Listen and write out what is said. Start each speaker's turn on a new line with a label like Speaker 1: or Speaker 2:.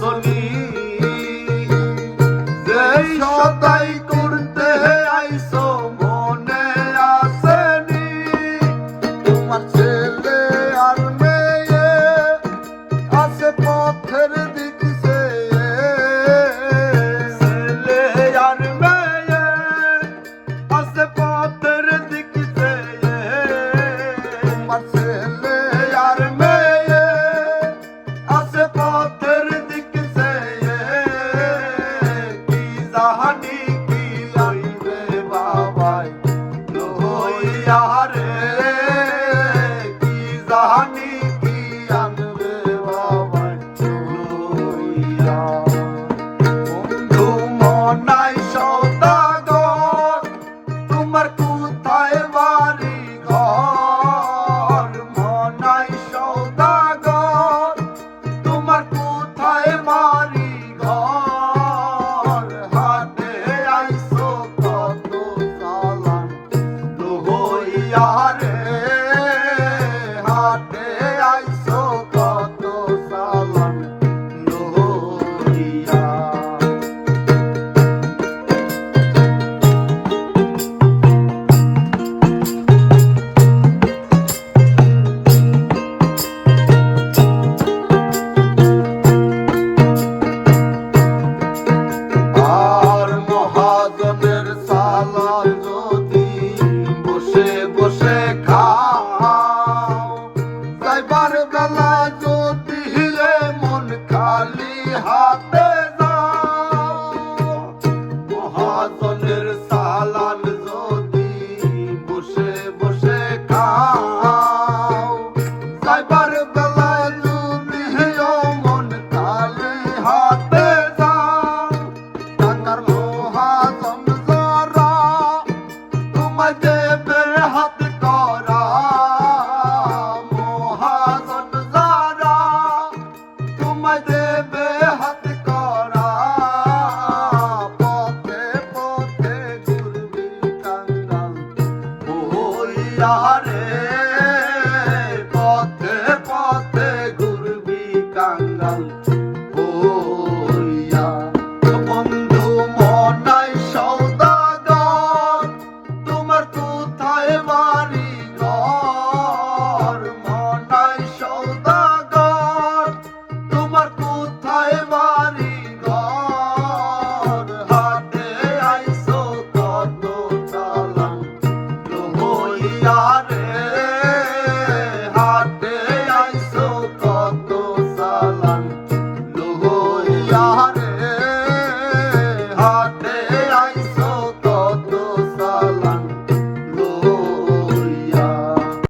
Speaker 1: আসনি যেই সদাই করতে আইসো মনে আসেনি
Speaker 2: তোমার ছেলে আর মেয়ে আছে পথের দিক চেয়ে
Speaker 1: ছেলে আর মেয়ে আছে পথের দিক চেয়ে
Speaker 2: তোমার ছেলে
Speaker 1: আর মেয়ে আছে পথের দিক চেয়ে কি জাহানি কি লইবে বাবাই লইয়া রে কি জাহানি কি আনবে বাবাই লইয়া বন্ধু মনাই সওদাগর তোমার কোথায় বাড়ি ঘর মনাই সওদাগর তোমার কোথায় বাড়ি ঘর হাটে আইসো কত সালাম লইয়া রে হাটে আইসো কত সালাম লইয়া আর মহাজনের সালাদ যদি বসে বসে খাও যাইবার বেলা যদি মন খালি হাতে যাও মহাজনের সালাদ যদি বসে বসে খাও যাইবার বেলা যদি মন খালি হাতে